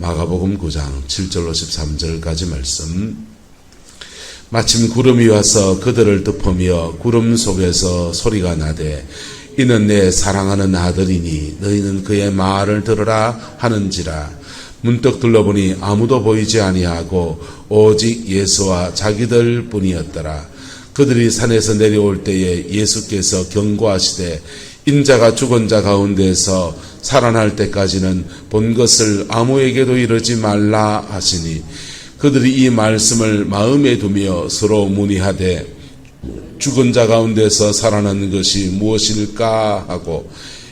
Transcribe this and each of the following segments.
마가복음 9장 7절로 13절까지 말씀. 마침 구름이 와서 그들을 덮으며 구름 속에서 소리가 나되 이는 내 사랑하는 아들이니 너희는 그의 말을 들으라 하는지라. 문득 둘러보니 아무도 보이지 아니하고 오직 예수와 자기들 뿐이었더라. 그들이 산에서 내려올 때에 예수께서 경고하시되 인자가 죽은 자 가운데서 살아날 때까지는 본 것을 아무에게도 이르지 말라 하시니 그들이 이 말씀을 마음에 두며 서로 문의하되 죽은 자 가운데서 살아난 것이 무엇일까 하고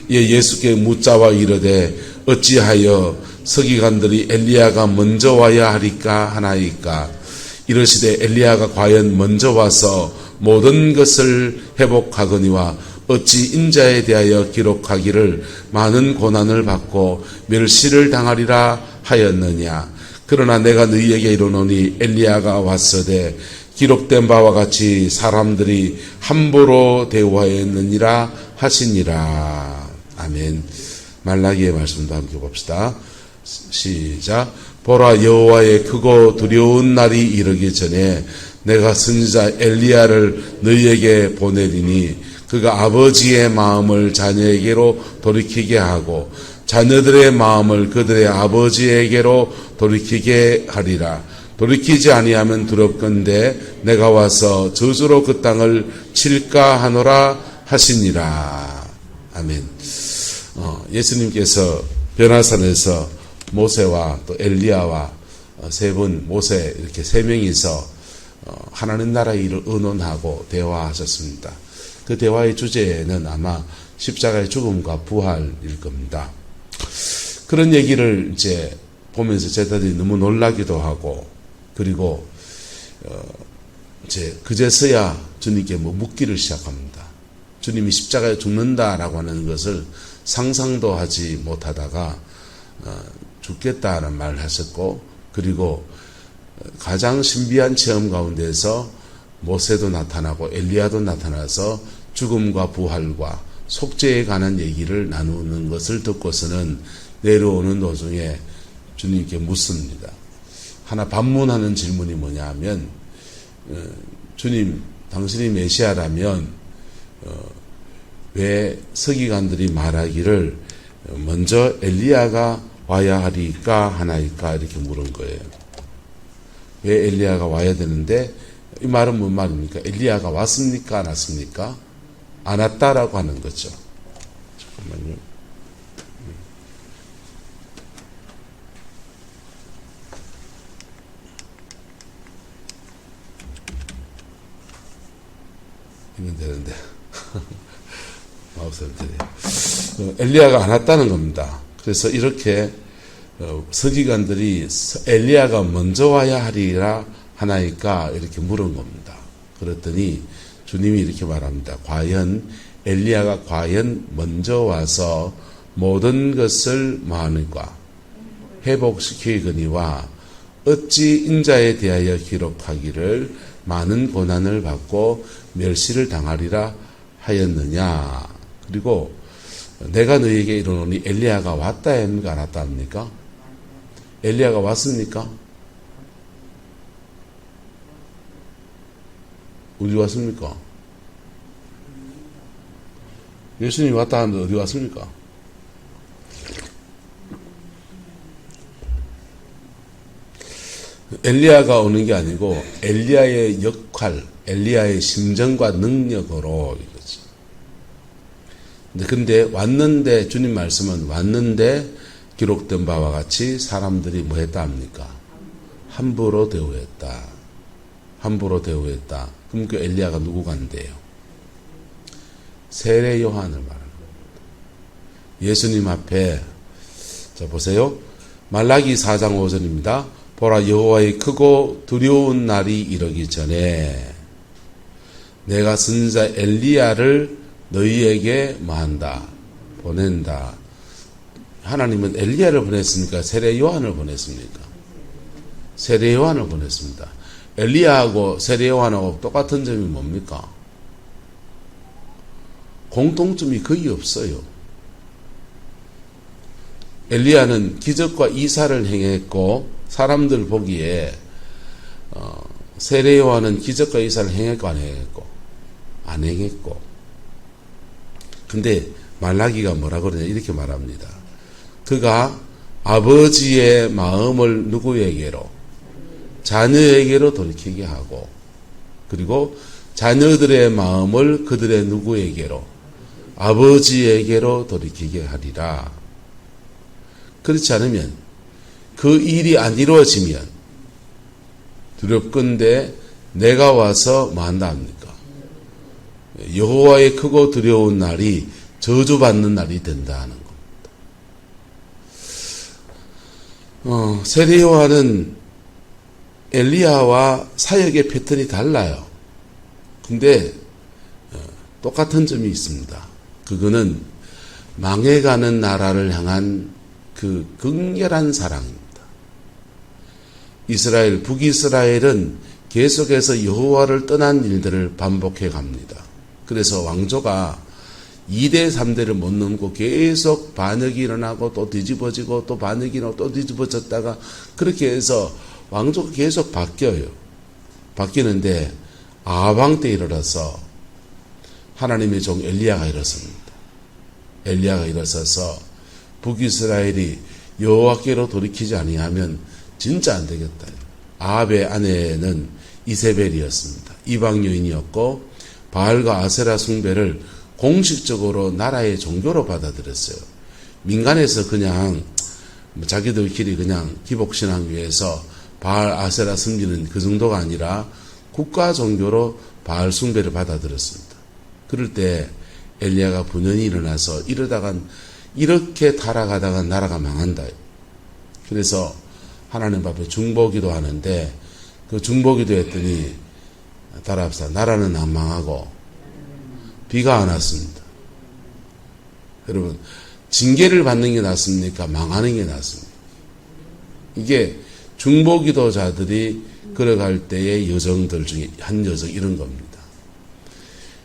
이에 예수께 묻자와 이르되 어찌하여 서기관들이 엘리야가 먼저 와야 하리까 하나이까. 이르시되 엘리야가 과연 먼저 와서 모든 것을 회복하거니와 어찌 인자에 대하여 기록하기를 많은 고난을 받고 멸시를 당하리라 하였느냐. 그러나 내가 너희에게 이르노니 엘리야가 왔으되 기록된 바와 같이 사람들이 함부로 대우하였느니라 하시니라. 아멘. 말라기의 말씀도 함께 봅시다. 시작. 보라, 여호와의 크고 두려운 날이 이르기 전에 내가 선지자 엘리야를 너희에게 보내리니 그가 아버지의 마음을 자녀에게로 돌이키게 하고 자녀들의 마음을 그들의 아버지에게로 돌이키게 하리라. 돌이키지 아니하면 두렵건대 내가 와서 저주로 그 땅을 칠까 하노라 하시니라. 아멘. 예수님께서 변화산에서 모세와 또 엘리야와 세 분, 모세 이렇게 세 명이서 하나님 나라의 일을 의논하고 대화하셨습니다. 그 대화의 주제는 아마 십자가의 죽음과 부활일 겁니다. 그런 얘기를 이제 보면서 제자들이 너무 놀라기도 하고, 그리고 이제 그제서야 주님께 묻기를 시작합니다. 주님이 십자가에 죽는다라고 하는 것을 상상도 하지 못하다가 죽겠다는 말을 하셨고, 그리고 가장 신비한 체험 가운데서 모세도 나타나고 엘리야도 나타나서 죽음과 부활과 속죄에 관한 얘기를 나누는 것을 듣고서는 내려오는 도중에 주님께 묻습니다. 하나 반문하는 질문이 뭐냐 하면, 주님, 당신이 메시아라면 왜 서기관들이 말하기를 먼저 엘리야가 와야 하리까 하나이까 이렇게 물은 거예요. 왜 엘리야가 와야 되는데, 이 말은 뭔 말입니까? 엘리야가 왔습니까? 안 왔습니까? 안 왔다라고 하는 거죠. 잠깐만요. 이면 되는데. 마우스를 드려요. 엘리야가 안 왔다는 겁니다. 그래서 이렇게 서기관들이 엘리야가 먼저 와야 하리라 하나이까 이렇게 물은 겁니다. 그랬더니 주님이 이렇게 말합니다. 과연 엘리야가 과연 먼저 와서 모든 것을 마하는가 회복시키거니와 어찌 인자에 대하여 기록하기를 많은 고난을 받고 멸시를 당하리라 하였느냐. 그리고 내가 너희에게 이르노니 엘리야가 왔다 합니까? 안 왔다 합니까? 엘리야가 왔습니까? 어디 왔습니까? 예수님이 왔다 하는데 어디 왔습니까? 엘리야가 오는 게 아니고 엘리야의 역할, 엘리야의 심정과 능력으로 이거죠. 근데 왔는데, 주님 말씀은 왔는데 기록된 바와 같이 사람들이 뭐 했다 합니까? 함부로 대우했다. 함부로 대우했다. 그럼 그 엘리야가 누구 간대요? 세례 요한을 말하는 겁니다. 예수님 앞에, 자 보세요. 말라기 4장 5절입니다. 보라, 여호와의 크고 두려운 날이 이르기 전에 내가 선지자 엘리야를 너희에게 뭐한다? 보낸다. 하나님은 엘리야를 보냈습니까? 세례 요한을 보냈습니까? 세례 요한을 보냈습니다. 엘리야하고 세례 요한하고 똑같은 점이 뭡니까? 공통점이 거의 없어요. 엘리야는 기적과 이사를 행했고 사람들 보기에 세례 요한은 기적과 이사를 행했고 안 행했고 안 행했고 근데 말라기가 뭐라 그러냐 이렇게 말합니다. 그가 아버지의 마음을 누구에게로? 자녀에게로 돌이키게 하고 그리고 자녀들의 마음을 그들의 누구에게로? 아버지에게로 돌이키게 하리라. 그렇지 않으면 그 일이 안 이루어지면 두렵건대 내가 와서 뭐 한다 합니까? 여호와의 크고 두려운 날이 저주받는 날이 된다는 겁니다. 세례 요한은 엘리야와 사역의 패턴이 달라요. 근데 똑같은 점이 있습니다. 그거는 망해가는 나라를 향한 그 극렬한 사랑입니다. 이스라엘, 북이스라엘은 계속해서 여호와를 떠난 일들을 반복해 갑니다. 그래서 왕조가 2대 3대를 못 넘고 계속 반역이 일어나고 또 뒤집어지고 또 반역이 일어나고 또 뒤집어졌다가 그렇게 해서 왕조가 계속 바뀌어요. 바뀌는데 아방 때 일어나서 하나님의 종 엘리야가 일어섭니다. 엘리야가 일어서서 북이스라엘이 여호와께로 돌이키지 아니하면 진짜 안 되겠다. 아합의 아내는 이세벨이었습니다. 이방 여인이었고 바알과 아세라 숭배를 공식적으로 나라의 종교로 받아들였어요. 민간에서 그냥 자기들끼리 그냥 기복신앙 위해서 바알 아세라 섬기는 그 정도가 아니라 국가 종교로 바알 숭배를 받아들였습니다. 그럴 때 엘리야가 분연히 일어나서 이렇게 타락하다가 나라가 망한다. 그래서 하나님 앞에 중보기도 하는데 그 중보기도 했더니 따라합시다. 나라는 안 망하고 비가 안 왔습니다. 여러분 징계를 받는 게 낫습니까? 망하는 게 낫습니까? 이게 중보기도자들이 걸어갈 때의 여정들 중에 한 여정 이런 겁니다.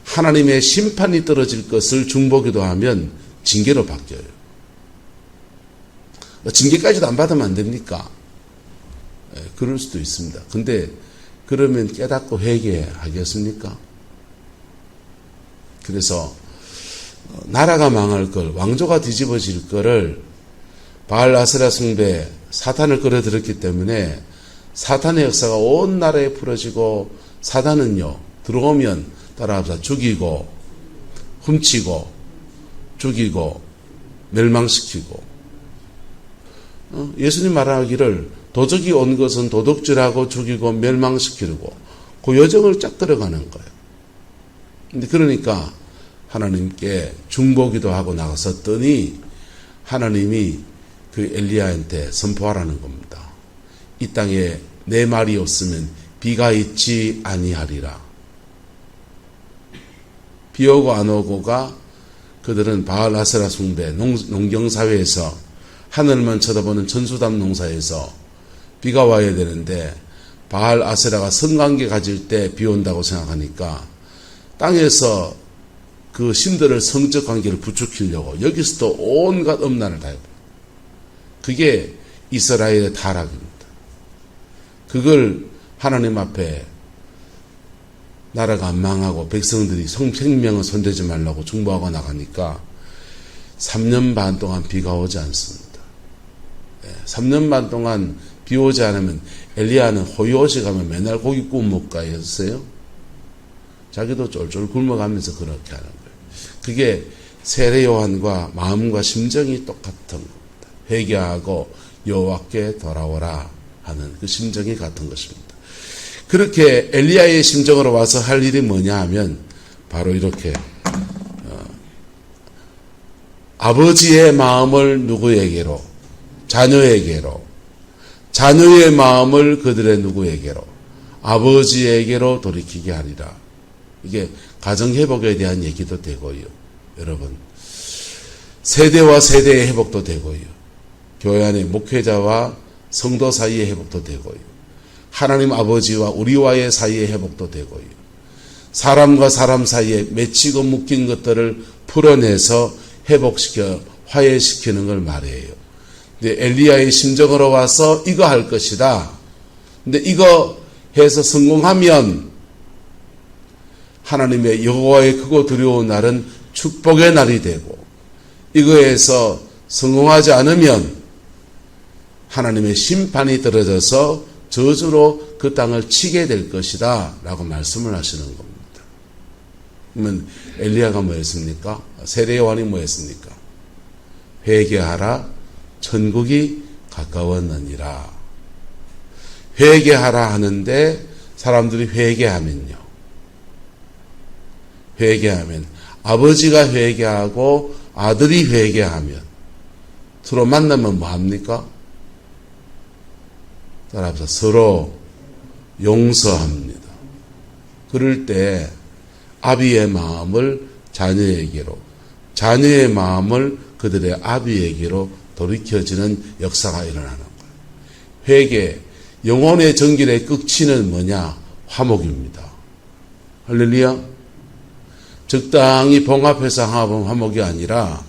하나님의 심판이 떨어질 것을 중보기도하면 징계로 바뀌어요. 징계까지도 안 받으면 안 됩니까? 그럴 수도 있습니다. 근데 그러면 깨닫고 회개하겠습니까? 그래서 나라가 망할 걸, 왕조가 뒤집어질 거를 바알 아세라 숭배, 사탄을 끌어들였기 때문에 사탄의 역사가 온 나라에 풀어지고 사탄은요 들어오면 따라합시다. 죽이고 훔치고 죽이고 멸망시키고 예수님 말하기를 도적이 온 것은 도둑질하고 죽이고 멸망시키려고 그 여정을 쫙 들어가는 거예요. 근데 그러니까 하나님께 중보기도 하고 나갔었더니 하나님이 그 엘리야한테 선포하라는 겁니다. 이 땅에 내 말이 없으면 비가 있지 아니하리라. 비 오고 안 오고가 그들은 바알 아세라 숭배 농경사회에서 하늘만 쳐다보는 천수담 농사에서 비가 와야 되는데 바알 아세라가 성관계 가질 때 비 온다고 생각하니까 땅에서 그 신들을 성적 관계를 부추기려고 여기서도 온갖 음란을 다 해버려요. 그게 이스라엘의 타락입니다. 그걸 하나님 앞에 나라가 안 망하고 백성들이 생명을 손대지 말라고 중보하고 나가니까 3년 반 동안 비가 오지 않습니다. 3년 반 동안 비 오지 않으면 엘리야는 호요시 가면 맨날 고기 구워 먹까 했어요. 자기도 쫄쫄 굶어가면서 그렇게 하는 거예요. 그게 세례 요한과 마음과 심정이 똑같은 겁니다. 회개하고 여호와께 돌아오라 하는 그 심정이 같은 것입니다. 그렇게 엘리야의 심정으로 와서 할 일이 뭐냐 하면 바로 이렇게 아버지의 마음을 누구에게로? 자녀에게로. 자녀의 마음을 그들의 누구에게로? 아버지에게로 돌이키게 하리라. 이게 가정회복에 대한 얘기도 되고요. 여러분 세대와 세대의 회복도 되고요. 교회 안의 목회자와 성도 사이의 회복도 되고요. 하나님 아버지와 우리와의 사이의 회복도 되고요. 사람과 사람 사이에 맺히고 묶인 것들을 풀어내서 회복시켜 화해시키는 걸 말해요. 근데 엘리야의 심정으로 와서 이거 할 것이다. 근데 이거 해서 성공하면 하나님의 여호와의 크고 두려운 날은 축복의 날이 되고, 이거에서 성공하지 않으면 하나님의 심판이 떨어져서 저주로 그 땅을 치게 될 것이다 라고 말씀을 하시는 겁니다. 그러면 엘리야가 뭐 했습니까? 세례 요한이 뭐 했습니까? 회개하라, 천국이 가까웠느니라. 회개하라 하는데 사람들이 회개하면 아버지가 회개하고 아들이 회개하면 서로 만나면 뭐 합니까? 따라서 서로 용서합니다. 그럴 때 아비의 마음을 자녀에게로, 자녀의 마음을 그들의 아비에게로 돌이켜지는 역사가 일어나는 거예요. 회개, 영혼의 정결의 끝이는 뭐냐? 화목입니다. 할렐루야. 적당히 봉합해서 화목이 아니라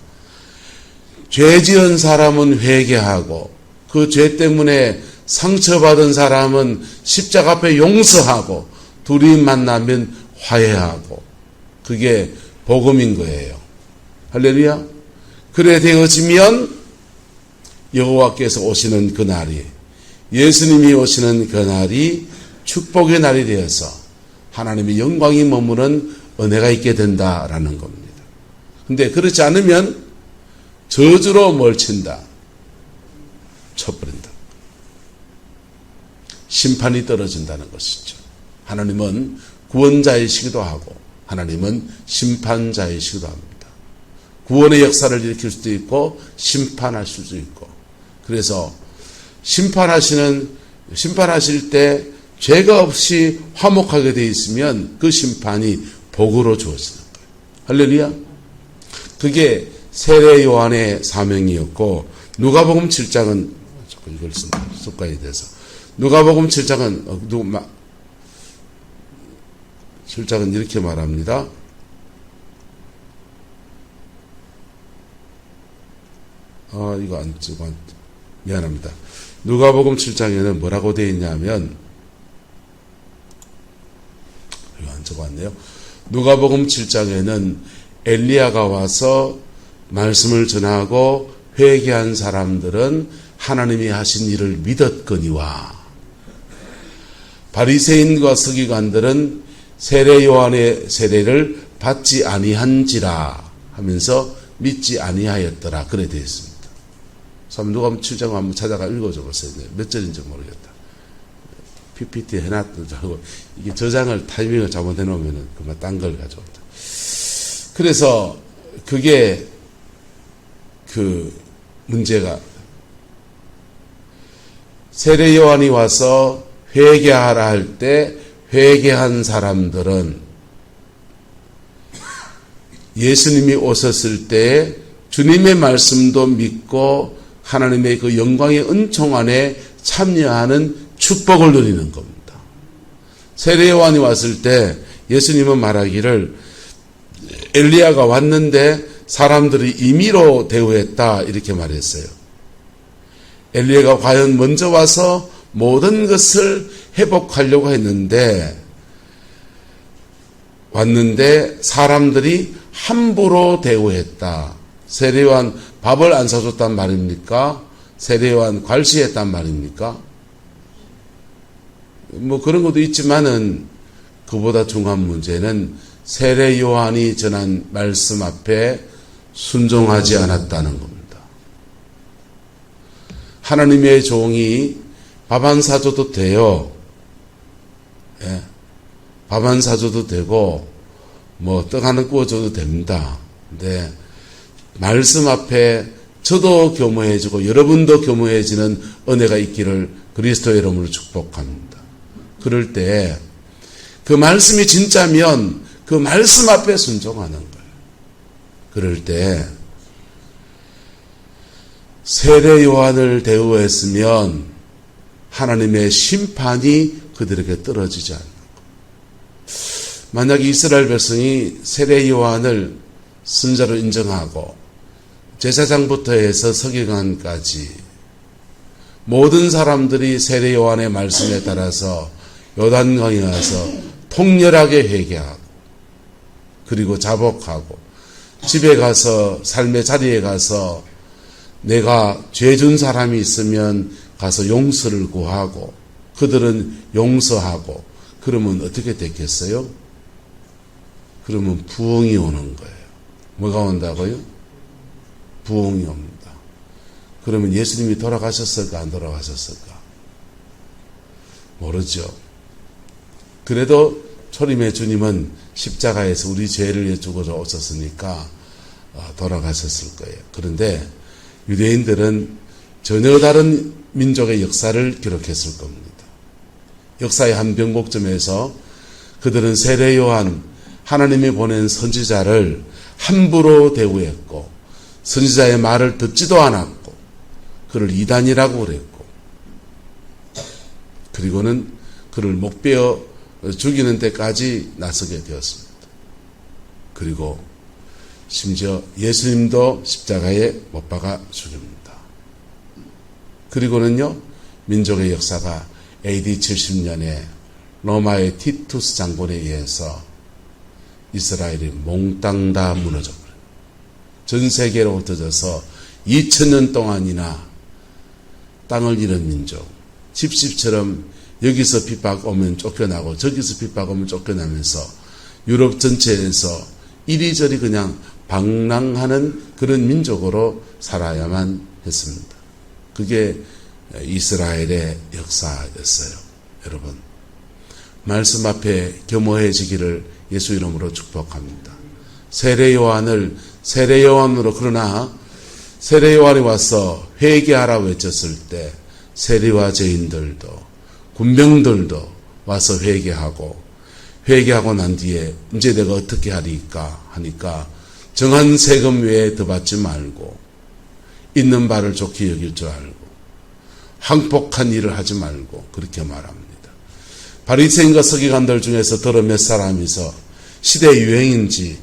죄 지은 사람은 회개하고 그 죄 때문에 상처받은 사람은 십자가 앞에 용서하고 둘이 만나면 화해하고, 그게 복음인 거예요. 할렐루야. 그래 되어지면 여호와께서 오시는 그 날이, 예수님이 오시는 그 날이 축복의 날이 되어서 하나님의 영광이 머무는 은혜가 있게 된다라는 겁니다. 근데 그렇지 않으면 저주로 뭘 친다? 쳐버린다. 심판이 떨어진다는 것이죠. 하나님은 구원자이시기도 하고 하나님은 심판자이시기도 합니다. 구원의 역사를 일으킬 수도 있고 심판하실 수도 있고, 그래서 심판하실 때 죄가 없이 화목하게 되어 있으면 그 심판이 복으로 주어지는 거예요. 할렐루야. 그게 세례 요한의 사명이었고, 누가복음 7장은 이걸 습관이 돼서 누가복음 7장은 7장은 이렇게 말합니다. 이거 안 찍어, 미안합니다. 누가복음 7장에는 뭐라고 되어 있냐면, 이거 안 적어왔네요. 누가복음 7장에는 엘리야가 와서 말씀을 전하고 회개한 사람들은 하나님이 하신 일을 믿었거니와, 바리새인과 서기관들은 세례 요한의 세례를 받지 아니한지라 하면서 믿지 아니하였더라. 그래 되어 있습니다. 누가복음 7장 한번 찾아가 읽어줘 보세요. 몇 절인지 모르겠다. PPT 해놨던 줄 알고, 이게 저장을 타이밍을 잘못해 놓으면 그만 딴 걸 가져온다. 그래서 그게 그 문제가, 세례 요한이 와서 회개하라 할 때 회개한 사람들은 예수님이 오셨을 때 주님의 말씀도 믿고 하나님의 그 영광의 은총 안에 참여하는 축복을 누리는 겁니다. 세례 요한이 왔을 때 예수님은 말하기를 엘리야가 왔는데 사람들이 임의로 대우했다 이렇게 말했어요. 엘리야가 과연 먼저 와서 모든 것을 회복하려고 했는데 왔는데 사람들이 함부로 대우했다. 세례 요한 밥을 안 사줬단 말입니까? 세례 요한 괄시했단 말입니까? 뭐 그런 것도 있지만은 그보다 중요한 문제는 세례 요한이 전한 말씀 앞에 순종하지 않았다는 겁니다. 하나님의 종이 밥 안 사줘도 돼요. 예. 밥 안 사줘도 되고 뭐 떡 하나 구워줘도 됩니다. 근데 말씀 앞에 저도 교모해지고 여러분도 교모해지는 은혜가 있기를 그리스도의 이름으로 축복합니다. 그럴 때 그 말씀이 진짜면 그 말씀 앞에 순종하는 거예요. 그럴 때 세례 요한을 대우했으면 하나님의 심판이 그들에게 떨어지지 않는 거예요. 만약 이스라엘 백성이 세례 요한을 선자로 인정하고 제사장부터 해서 서기관까지 모든 사람들이 세례 요한의 말씀에 따라서 요단강에 가서 통렬하게 회개하고 그리고 자복하고 집에 가서 삶의 자리에 가서 내가 죄 준 사람이 있으면 가서 용서를 구하고 그들은 용서하고 그러면 어떻게 됐겠어요? 그러면 부흥이 오는 거예요. 뭐가 온다고요? 부흥이 옵니다. 그러면 예수님이 돌아가셨을까 안 돌아가셨을까? 모르죠. 그래도 초림의 주님은 십자가에서 우리 죄를 해주고자 오셨으니까 돌아가셨을 거예요. 그런데 유대인들은 전혀 다른 민족의 역사를 기록했을 겁니다. 역사의 한 변곡점에서 그들은 세례 요한 하나님이 보낸 선지자를 함부로 대우했고 선지자의 말을 듣지도 않았고 그를 이단이라고 그랬고 그리고는 그를 목베어 죽이는 데까지 나서게 되었습니다. 그리고 심지어 예수님도 십자가에 못 박아 죽입니다. 그리고는요, 민족의 역사가 AD 70년에 로마의 티투스 장군에 의해서 이스라엘이 몽땅 다 무너져버려요. 전 세계로 흩어져서 2000년 동안이나 땅을 잃은 민족, 집집처럼 여기서 핍박 오면 쫓겨나고 저기서 핍박 오면 쫓겨나면서 유럽 전체에서 이리저리 그냥 방랑하는 그런 민족으로 살아야만 했습니다. 그게 이스라엘의 역사였어요. 여러분, 말씀 앞에 겸허해지기를 예수 이름으로 축복합니다. 세례 요한으로 그러나 세례 요한이 와서 회개하라 외쳤을 때 세리와 죄인들도 군병들도 와서 회개하고 난 뒤에 이제 내가 어떻게 하니까 정한 세금 외에 더 받지 말고 있는 바를 좋게 여길 줄 알고 항복한 일을 하지 말고 그렇게 말합니다. 바리새인과 서기관들 중에서 더러 몇 사람이서 시대 유행인지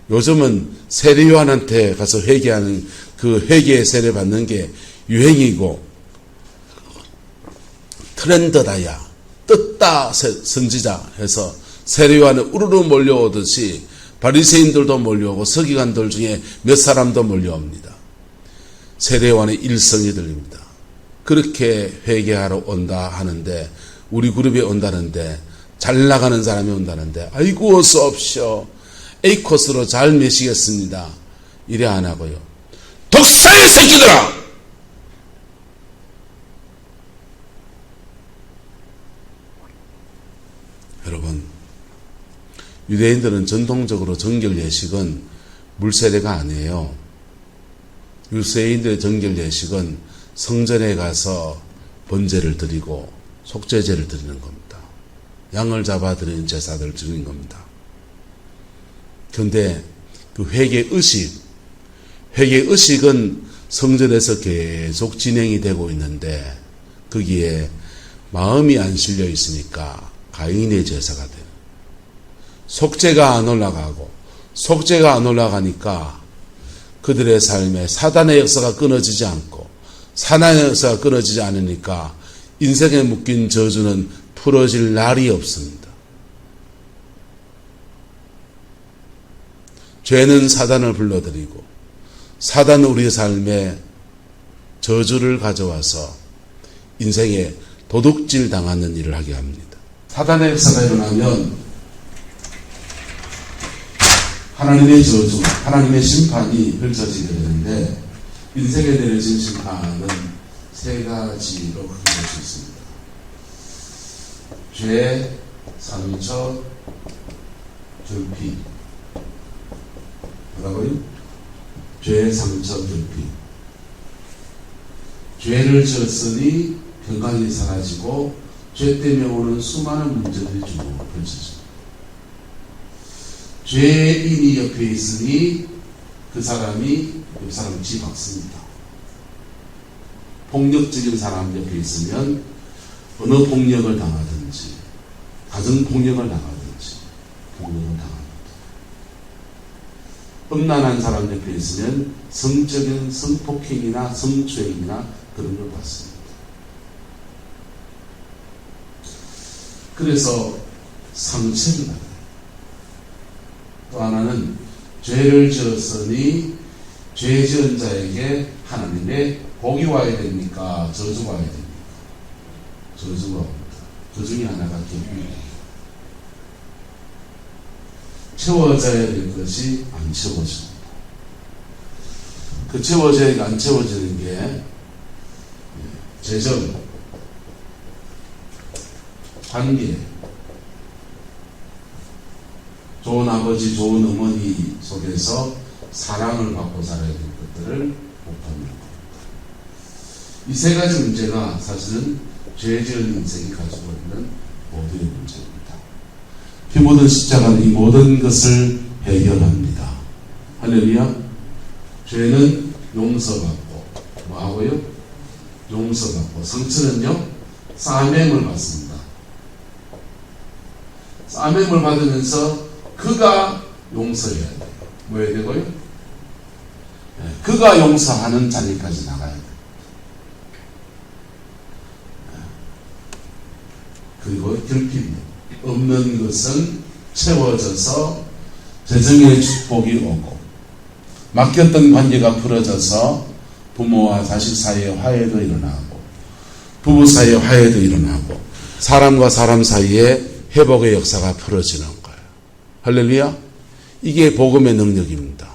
요즘은 세례 요한한테 가서 회개하는 그 회개의 세례 받는 게 유행이고 트렌드다야 떴다 선지자 해서 세례 요한에 우르르 몰려오듯이 바리새인들도 몰려오고 서기관들 중에 몇 사람도 몰려옵니다. 세례 요한의 일성이 들립니다. 그렇게 회개하러 온다 하는데 우리 그룹에 온다는데 잘 나가는 사람이 온다는데 아이고 어서 옵시오. A코스로 잘 메시겠습니다. 이래 안 하고요. 독사의 새끼들아! 여러분, 유대인들은 전통적으로 정결 예식은 물세례가 아니에요. 유대인들의 정결 예식은 성전에 가서 번제를 드리고 속죄제를 드리는 겁니다. 양을 잡아 드리는 제사들을 드리는 겁니다. 그런데 그 회개의식은 성전에서 계속 진행이 되고 있는데 거기에 마음이 안 실려 있으니까 가인의 제사가 돼요. 속죄가 안 올라가니까 그들의 삶에 사단의 역사가 끊어지지 않고 사단의 역사가 끊어지지 않으니까 인생에 묶인 저주는 풀어질 날이 없습니다. 죄는 사단을 불러들이고 사단은 우리의 삶에 저주를 가져와서 인생에 도둑질 당하는 일을 하게 합니다. 사단의 역사가 일어나면 하나님의 저주, 하나님의 심판이 펼쳐지게 되는데 인생에 내려진 심판은 세 가지로 크게 볼 수 있습니다. 죄, 상처, 결핍. 뭐라고요? 죄, 상처, 결핍. 죄를 지었으니 평강이 사라지고 죄 때문에 오는 수많은 문제들이 주로 펼쳐집니다. 죄인이 옆에 있으니 그 사람이 옆 사람을 뒤박습니다. 폭력적인 사람 옆에 있으면 어느 폭력을 당하든지 가정폭력을 당하든지 폭력을 당합니다. 음란한 사람 옆에 있으면 성적인 성폭행이나 성추행이나 그런 것 같습니다. 그래서 상처를 받아요. 또 하나는 죄를 지었으니 죄 지은 자에게 하나님의 복이 와야 됩니까? 저주가 와야 됩니까? 저주가 옵니다. 그 중에 하나가 결핍입니다. 채워져야 될 것이 안 채워집니다. 그 채워져야 안 채워지는 게 재정, 관계, 좋은 아버지, 좋은 어머니 속에서 사랑을 받고 살아야 될 것들을 못하는 겁니다. 이 세 가지 문제가 사실은 죄 지은 인생이 가지고 있는 모두의 문제입니다. 피 묻은 십자가는 이 모든 것을 해결합니다. 할렐루야. 죄는 용서받고 뭐하고요? 용서받고 성취는요? 사명을 받습니다. 사명을 받으면서 그가 용서해야 돼요. 뭐 해야 되고요? 그가 용서하는 자리까지 나가야 돼요. 그리고 결핍 없는 것은 채워져서 재정의 축복이 오고 막혔던 관계가 풀어져서 부모와 자식 사이의 화해도 일어나고 부부 사이의 화해도 일어나고 사람과 사람 사이에 회복의 역사가 풀어지는 거예요. 할렐루야. 이게 복음의 능력입니다.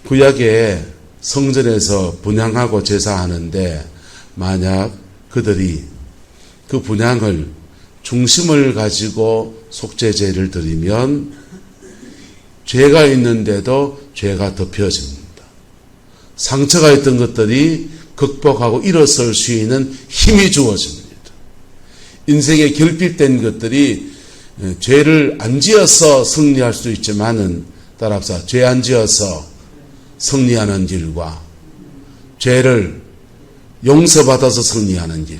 구약에 성전에서 분향하고 제사하는데 만약 그들이 그 분향을 중심을 가지고 속죄제를 드리면 죄가 있는데도 죄가 덮여집니다. 상처가 있던 것들이 극복하고 일어설 수 있는 힘이 주어집니다. 인생에 결핍된 것들이 죄를 안 지어서 승리할 수도 있지만은 따라서 죄 안 지어서 승리하는 길과 죄를 용서받아서 승리하는 길.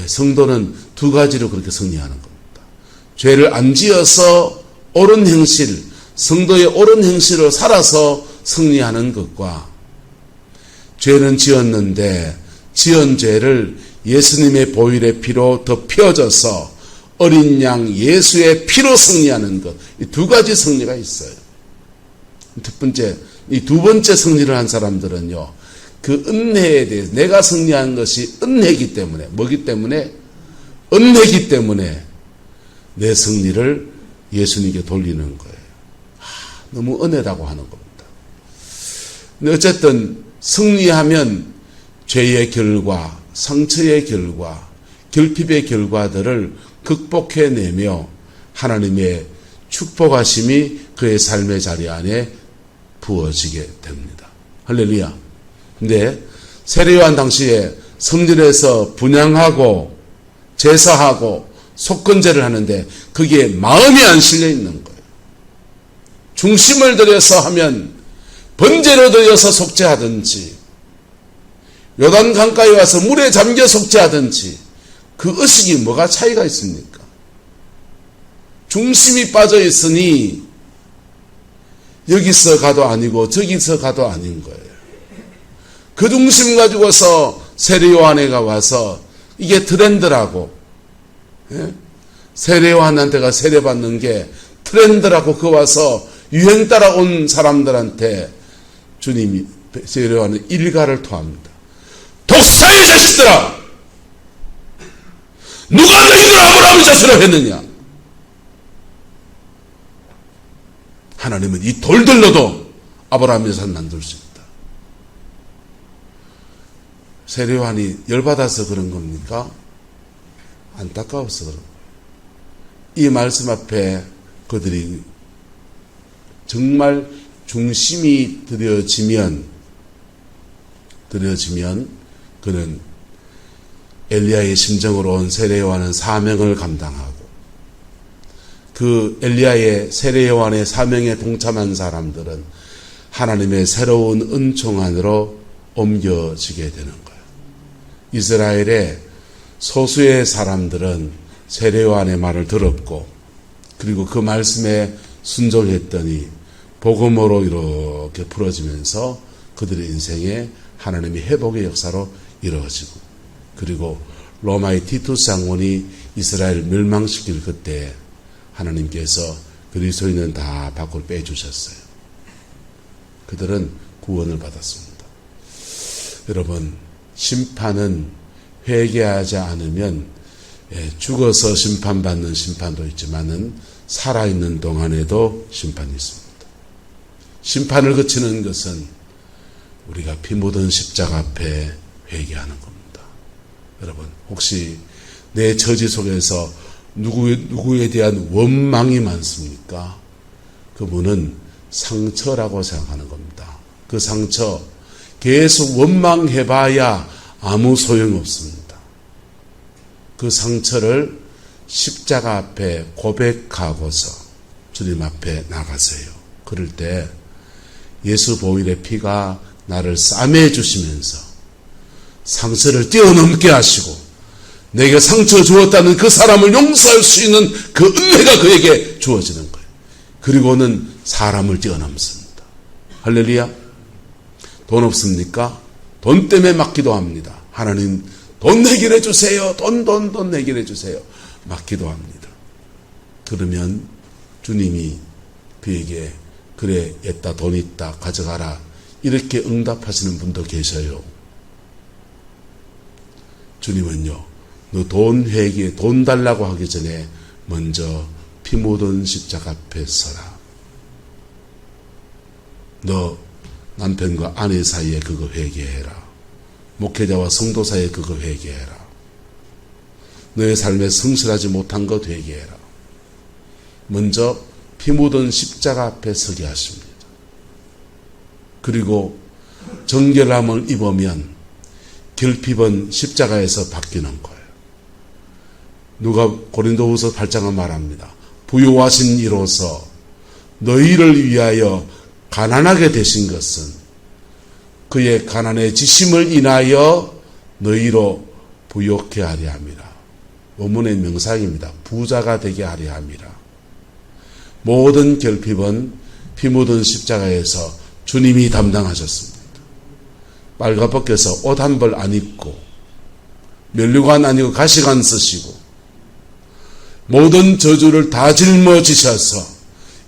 성도는 두 가지로 그렇게 승리하는 겁니다. 죄를 안 지어서 옳은 행실, 성도의 옳은 행실을 살아서 승리하는 것과 죄는 지었는데 지은 죄를 예수님의 보혈의 피로 덮여져서 어린 양 예수의 피로 승리하는 것. 이 두 가지 승리가 있어요. 첫 번째, 이 두 번째 승리를 한 사람들은요, 그 은혜에 대해서 내가 승리한 것이 은혜이기 때문에 뭐기 때문에 은혜이기 때문에 내 승리를 예수님께 돌리는 거예요. 너무 은혜라고 하는 겁니다. 근데 어쨌든 승리하면 죄의 결과, 상처의 결과, 결핍의 결과들을 극복해내며 하나님의 축복하심이 그의 삶의 자리 안에 부어지게 됩니다. 할렐루야. 근데 세례요한 당시에 성전에서 분향하고 제사하고 속건제를 하는데 그게 마음이 안 실려 있는 거예요. 중심을 들여서 하면 번제로 들여서 속죄하든지 요단 강가에 와서 물에 잠겨 속죄하든지 그 의식이 뭐가 차이가 있습니까? 중심이 빠져 있으니 여기서 가도 아니고 저기서 가도 아닌 거예요. 그 중심 가지고서 세례요한에가 와서 이게 트렌드라고, 세례요한한테가 세례받는 게 트렌드라고 그 와서 유행 따라온 사람들한테 주님이 세례요한은 일가를 토합니다. 독사의 자식들아! 누가 너희들 아브라함의 자손을 했느냐? 하나님은 이 돌들로도 아브라함의 자손 만들 수 있다. 세례요한이 열받아서 그런 겁니까? 안타까워서 그런 겁니다. 이 말씀 앞에 그들이 정말 중심이 들여지면 그는 엘리야의 심정으로 온 세례요한은 사명을 감당하고 그 엘리야의 세례요한의 사명에 동참한 사람들은 하나님의 새로운 은총 안으로 옮겨지게 되는 거예요. 이스라엘의 소수의 사람들은 세례요한의 말을 들었고 그리고 그 말씀에 순종했더니 복음으로 이렇게 풀어지면서 그들의 인생에 하나님이 회복의 역사로 이루어지고, 그리고 로마의 티투스 장군이 이스라엘 멸망시킬 그때 하나님께서 그리스도인은 다 밖으로 빼주셨어요. 그들은 구원을 받았습니다. 여러분, 심판은 회개하지 않으면 죽어서 심판받는 심판도 있지만은 살아있는 동안에도 심판이 있습니다. 심판을 그치는 것은 우리가 피 묻은 십자가 앞에 회개하는 겁니다. 여러분, 혹시 내 처지 속에서 누구에 대한 원망이 많습니까? 그분은 상처라고 생각하는 겁니다. 그 상처 계속 원망해봐야 아무 소용없습니다. 그 상처를 십자가 앞에 고백하고서 주님 앞에 나가세요. 그럴 때 예수 보혈의 피가 나를 싸매 주시면서 상처를 뛰어넘게 하시고 내게 상처 주었다는 그 사람을 용서할 수 있는 그 은혜가 그에게 주어지는 거예요. 그리고는 사람을 뛰어넘습니다. 할렐루야. 돈 없습니까? 돈 때문에 막 기도합니다. 하나님 돈 해결해 주세요. 돈 해결해 주세요. 막 기도합니다. 그러면 주님이 그에게 그래, 옛다 돈 있다 가져가라 이렇게 응답하시는 분도 계셔요. 주님은요, 너 돈 회개, 돈 달라고 하기 전에 먼저 피 묻은 십자가 앞에 서라. 너 남편과 아내 사이에 그거 회개해라. 목회자와 성도 사이에 그거 회개해라. 너의 삶에 성실하지 못한 것 회개해라. 먼저 피 묻은 십자가 앞에 서게 하십니다. 그리고 정결함을 입으면 결핍은 십자가에서 바뀌는 거예요. 누가 고린도후서 8장은 말합니다. 부요하신 이로서 너희를 위하여 가난하게 되신 것은 그의 가난의 지심을 인하여 너희로 부욕해 하려 함이라. 원문의 명사입니다. 부자가 되게 하려 함이라. 모든 결핍은 피 묻은 십자가에서 주님이 담당하셨습니다. 빨가벗겨서 옷 한 벌 안 입고 면류관 아니고 가시관 쓰시고 모든 저주를 다 짊어지셔서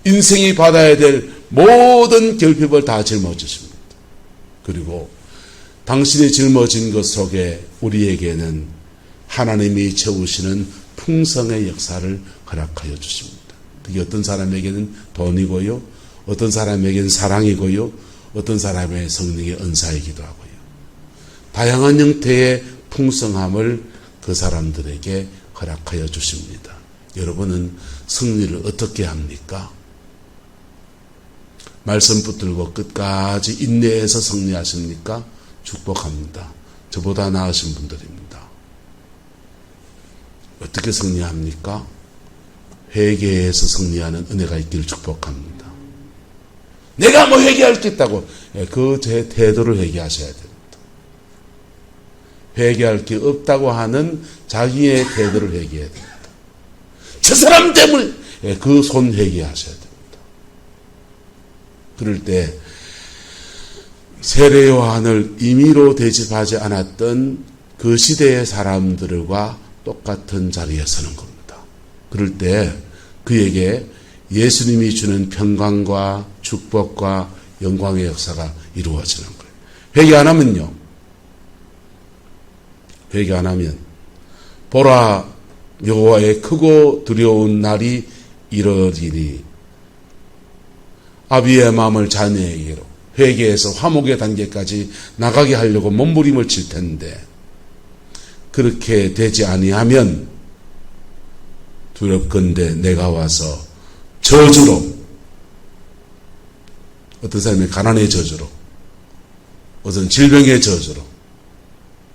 인생이 받아야 될 모든 결핍을 다 짊어지십니다. 그리고 당신이 짊어진 것 속에 우리에게는 하나님이 채우시는 풍성의 역사를 허락하여 주십니다. 그게 어떤 사람에게는 돈이고요, 어떤 사람에게는 사랑이고요, 어떤 사람의 성령의 은사이기도 하고요. 다양한 형태의 풍성함을 그 사람들에게 허락하여 주십니다. 여러분은 승리를 어떻게 합니까? 말씀 붙들고 끝까지 인내해서 승리하십니까? 축복합니다. 저보다 나으신 분들입니다. 어떻게 승리합니까? 회개해서 승리하는 은혜가 있기를 축복합니다. 내가 뭐 회개할 게 있다고 그 제 태도를 회개하셔야 됩니다. 회개할 게 없다고 하는 자기의 태도를 회개해야 됩니다. 저 사람 때문에 그 손 회개하셔야 됩니다. 그럴 때 세례 요한을 임의로 대접하지 않았던 그 시대의 사람들과 똑같은 자리에 서는 겁니다. 그럴 때 그에게 예수님이 주는 평강과 축복과 영광의 역사가 이루어지는 거예요. 회개 안 하면요. 회개 안 하면 보라 여호와의 크고 두려운 날이 이르리니 아비의 마음을 자녀에게로 회개해서 화목의 단계까지 나가게 하려고 몸부림을 칠 텐데 그렇게 되지 아니하면 두렵건대 내가 와서 저주로 어떤 사람이 가난의 저주로 어떤 질병의 저주로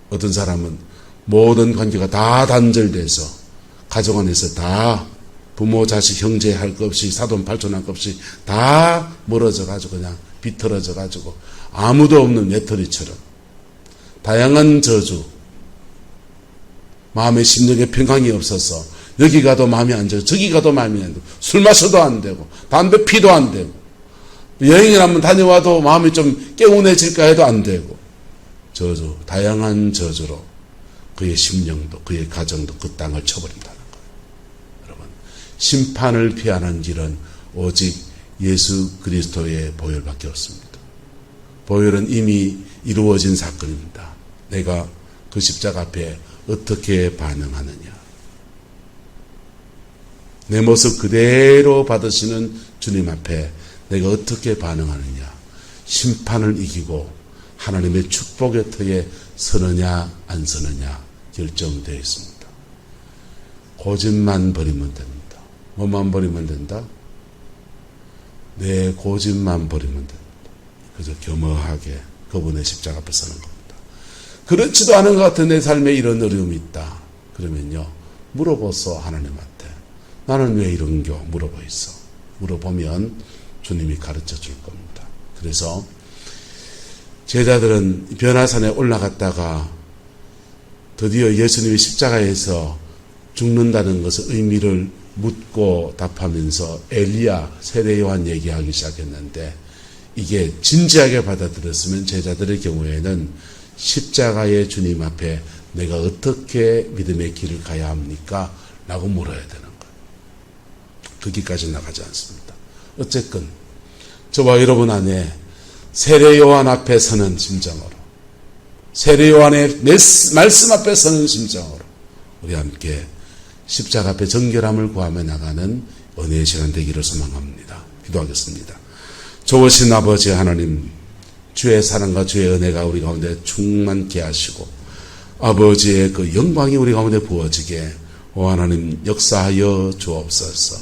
어떤 사람은 모든 관계가 다 단절돼서 가정 안에서 다 부모 자식 형제 할 것 없이 사돈 팔촌 할 것 없이 다 멀어져 가지고 그냥 비틀어져 가지고 아무도 없는 외톨이처럼 다양한 저주 마음의 심령에 평강이 없어서 여기 가도 마음이 안 되고 저기 가도 마음이 안 되고 술 마셔도 안 되고 담배 피도 안 되고 여행을 한번 다녀와도 마음이 좀 개운해질까 해도 안 되고 저주, 다양한 저주로 그의 심령도 그의 가정도 그 땅을 쳐버린다는 거예요. 여러분, 심판을 피하는 길은 오직 예수 그리스도의 보혈밖에 없습니다. 보혈은 이미 이루어진 사건입니다. 내가 그 십자가 앞에 어떻게 반응하느냐. 내 모습 그대로 받으시는 주님 앞에 내가 어떻게 반응하느냐. 심판을 이기고 하나님의 축복의 터에 서느냐 안 서느냐 결정되어 있습니다. 고집만 버리면 됩니다. 뭐만 버리면 된다? 내 고집만 버리면 됩니다. 그저 겸허하게 그분의 십자가 앞에 서는 겁니다. 그렇지도 않은 것 같은 내 삶에 이런 어려움이 있다. 그러면요, 물어보소 하나님한테. 나는 왜 이런 겨? 물어보 있어. 물어보면 주님이 가르쳐 줄 겁니다. 그래서 제자들은 변화산에 올라갔다가 드디어 예수님이 십자가에서 죽는다는 것의 의미를 묻고 답하면서 엘리야, 세례 요한 얘기하기 시작했는데 이게 진지하게 받아들였으면 제자들의 경우에는 십자가의 주님 앞에 내가 어떻게 믿음의 길을 가야 합니까? 라고 물어야 되는 거예요. 거기까지 나가지 않습니다. 어쨌건 저와 여러분 안에 세례 요한 앞에 서는 심정으로, 세례 요한의 말씀 앞에 서는 심정으로 우리 함께 십자가 앞에 정결함을 구하며 나가는 은혜의 시간 되기를 소망합니다. 기도하겠습니다. 좋으신 아버지 하나님, 주의 사랑과 주의 은혜가 우리 가운데 충만케 하시고 아버지의 그 영광이 우리 가운데 부어지게 오 하나님 역사하여 주옵소서.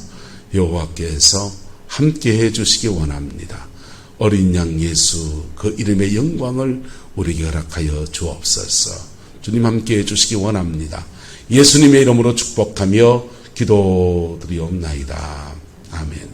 여호와께서 함께해 주시기 원합니다. 어린 양 예수 그 이름의 영광을 우리에게 허락하여 주옵소서. 주님 함께해 주시기 원합니다. 예수님의 이름으로 축복하며 기도드리옵나이다. 아멘.